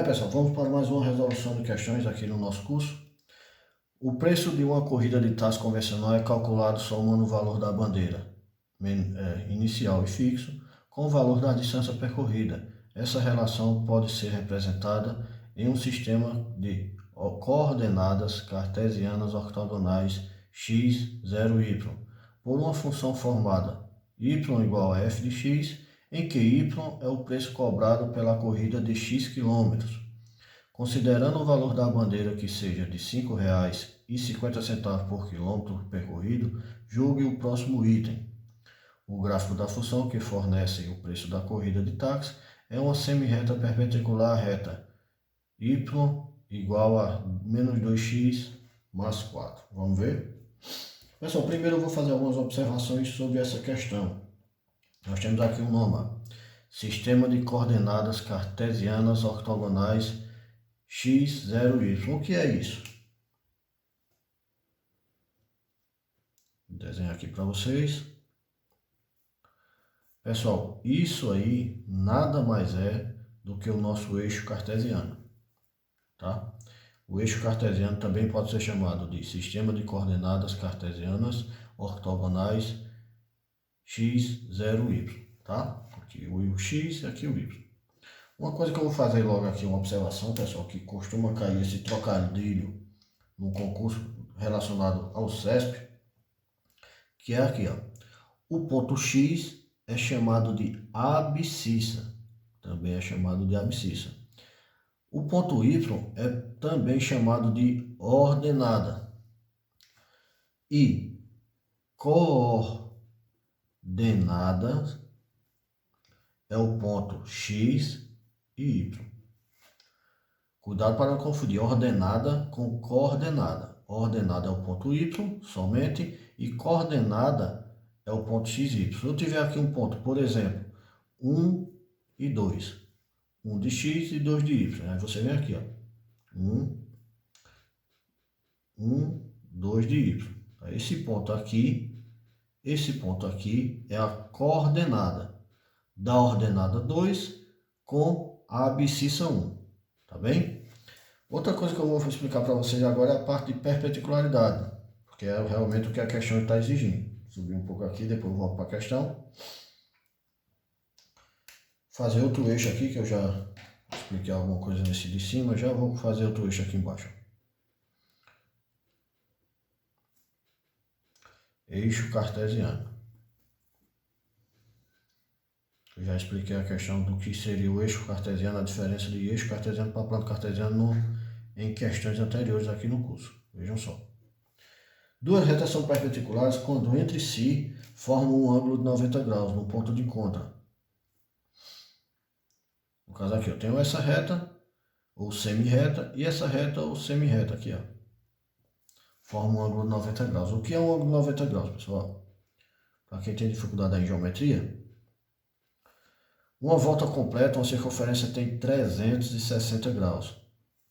Pessoal, vamos para mais uma resolução de questões aqui no nosso curso. O preço de uma corrida de táxi convencional é calculado somando o valor da bandeira inicial e fixo com o valor da distância percorrida. Essa relação pode ser representada em um sistema de coordenadas cartesianas ortogonais x, 0, y, por uma função formada y igual a f de x, em que y é o preço cobrado pela corrida de x quilômetros. Considerando o valor da bandeira que seja de R$ 5,50 por quilômetro percorrido, julgue o próximo item. O gráfico da função que fornece o preço da corrida de táxi é uma semi-reta perpendicular à reta y igual a menos 2x mais 4. Vamos ver? Pessoal, primeiro eu vou fazer algumas observações sobre essa questão. Nós temos aqui um nome: sistema de coordenadas cartesianas ortogonais x, 0, y. O que é isso? Vou desenhar aqui para vocês. Pessoal, isso aí nada mais é do que o nosso eixo cartesiano, tá? O eixo cartesiano também pode ser chamado de sistema de coordenadas cartesianas ortogonais x, 0, y, tá? Aqui o x e aqui o y. Uma coisa que eu vou fazer logo aqui, uma observação, pessoal, que costuma cair esse trocadilho no concurso relacionado ao CESP, que é aqui, ó. O ponto X é chamado de abscissa, também é chamado de abscissa. O ponto Y é também chamado de ordenada. E coordenada é o ponto X e Y. Cuidado para não confundir ordenada com coordenada. Ordenada é o ponto Y somente e coordenada é o ponto XY. Se eu tiver aqui um ponto, por exemplo, 1 e 2. 1 de X e 2 de Y. Aí você vem aqui, ó. 1, 2 de Y. Esse ponto aqui é a coordenada da ordenada 2 com a abscissa 1. Tá bem? Outra coisa que eu vou explicar para vocês agora é a parte de perpendicularidade, porque é realmente o que a questão está exigindo. Subir um pouco aqui, depois eu volto para a questão. Fazer outro eixo aqui, que eu já expliquei alguma coisa nesse de cima, já vou fazer outro eixo aqui embaixo. Eixo cartesiano. Eu já expliquei a questão do que seria o eixo cartesiano, a diferença de eixo cartesiano para plano cartesiano em questões anteriores aqui no curso. Vejam só. Duas retas são perpendiculares quando entre si formam um ângulo de 90 graus no ponto de encontro. No caso aqui, eu tenho essa reta, ou semi-reta, e essa reta, ou semi-reta aqui, ó. Forma um ângulo de 90 graus. O que é um ângulo de 90 graus, pessoal? Para quem tem dificuldade em geometria, uma volta completa, uma circunferência tem 360 graus,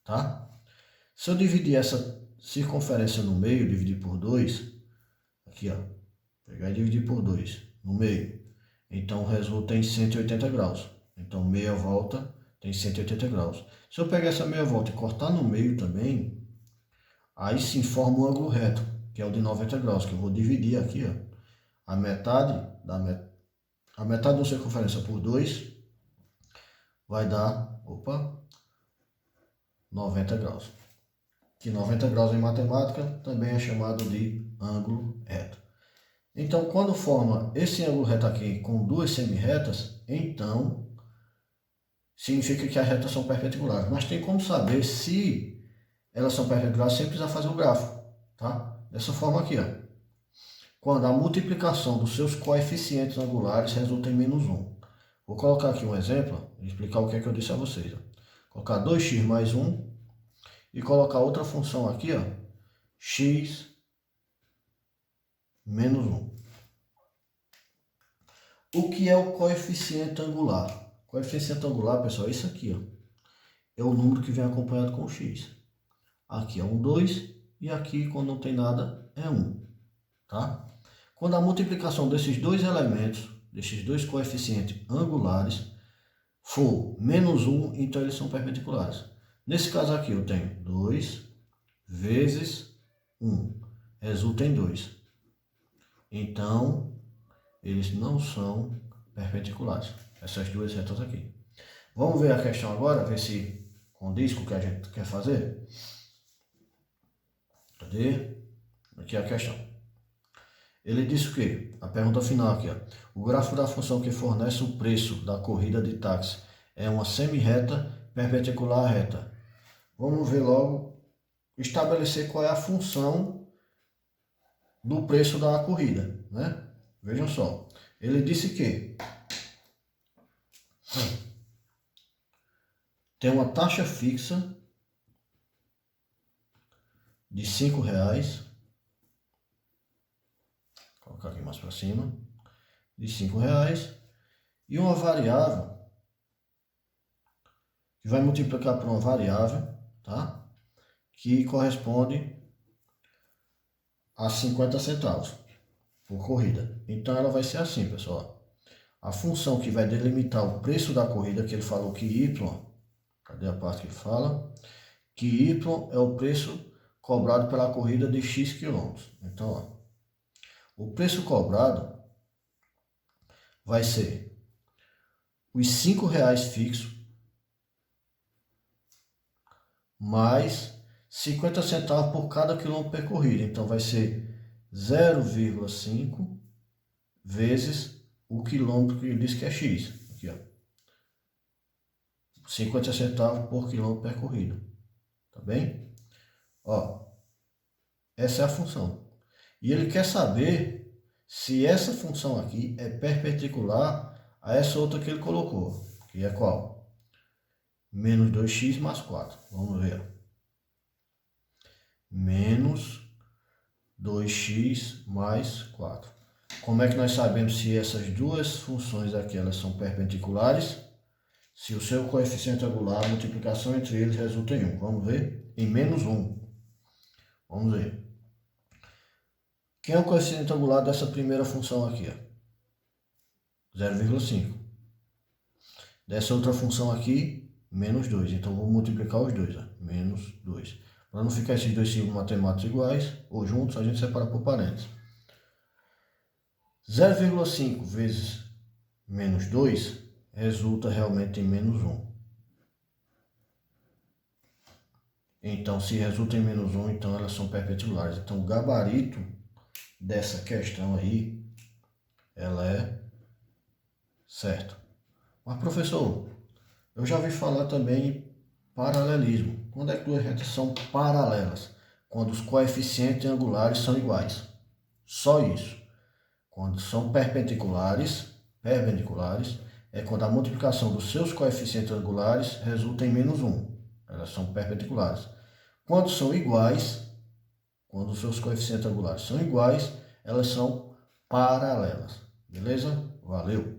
tá? Se eu dividir essa circunferência no meio, dividir por 2, aqui, ó, pegar e dividir por 2 no meio, então resulta em 180 graus. Então meia volta tem 180 graus. Se eu pegar essa meia volta e cortar no meio também, aí sim forma um ângulo reto, que é o de 90 graus, que eu vou dividir aqui, ó, a metade da circunferência por 2 vai dar, 90 graus. Que 90 graus em matemática também é chamado de ângulo reto. Então, quando forma esse ângulo reto aqui com duas semi-retas, então significa que as retas são perpendiculares. Mas tem como saber se elas são perpendiculares sem precisar fazer o gráfico, tá? Dessa forma aqui, ó. Quando a multiplicação dos seus coeficientes angulares resulta em menos 1. Vou colocar aqui um exemplo e explicar o que é que eu disse a vocês. Ó. Colocar 2x mais 1 e colocar outra função aqui, ó, x menos 1. O que é o coeficiente angular? Coeficiente angular, pessoal, é isso aqui, ó. É o número que vem acompanhado com o x. Aqui é um 2 e aqui, quando não tem nada, é 1, tá? Quando a multiplicação desses dois elementos, desses dois coeficientes angulares, for menos 1, então eles são perpendiculares. Nesse caso aqui eu tenho 2 vezes 1, resulta em 2. Então, eles não são perpendiculares, essas duas retas aqui. Vamos ver a questão agora, ver se condiz com o que a gente quer fazer. Cadê? Aqui é a questão. Ele disse o quê? A pergunta final aqui, ó. O gráfico da função que fornece o preço da corrida de táxi é uma semi-reta perpendicular à reta. Vamos ver logo, estabelecer qual é a função do preço da corrida, né? Vejam só. Ele disse que tem uma taxa fixa de R$5. Vou colocar aqui mais para cima. De R$5. E uma variável que vai multiplicar por uma variável, tá? Que corresponde a 50 centavos por corrida. Então ela vai ser assim, pessoal. A função que vai delimitar o preço da corrida, que ele falou que Y, cadê a parte que ele fala? Que Y é o preço cobrado pela corrida de X quilômetros. Então, ó, o preço cobrado vai ser os R$5 fixo mais 50 centavos por cada quilômetro percorrido. Então vai ser 0,5 vezes o quilômetro que ele diz que é X. Aqui, ó. 50 centavos por quilômetro percorrido. Tá bem? Ó, essa é a função. E ele quer saber se essa função aqui é perpendicular a essa outra que ele colocou. Que é qual? Menos 2x mais 4. Vamos ver. Menos 2x mais 4. Como é que nós sabemos se essas duas funções aqui elas são perpendiculares? Se o seu coeficiente angular, a multiplicação entre eles resulta em 1. Vamos ver? Em menos 1. Vamos ver. Quem é o coeficiente angular dessa primeira função aqui? 0,5. Dessa outra função aqui, menos 2. Então, vou multiplicar os dois. Ó. Menos 2. Para não ficar esses dois símbolos matemáticos iguais ou juntos, a gente separa por parênteses. 0,5 vezes menos 2 resulta realmente em menos 1. Então, se resulta em menos 1, então elas são perpendiculares. Então, o gabarito dessa questão aí, ela é certa. Mas, professor, eu já ouvi falar também em paralelismo. Quando é que duas retas são paralelas? Quando os coeficientes angulares são iguais. Só isso. Quando são perpendiculares é quando a multiplicação dos seus coeficientes angulares resulta em menos 1. Elas são perpendiculares. Quando são iguais, quando os seus coeficientes angulares são iguais, elas são paralelas. Beleza? Valeu!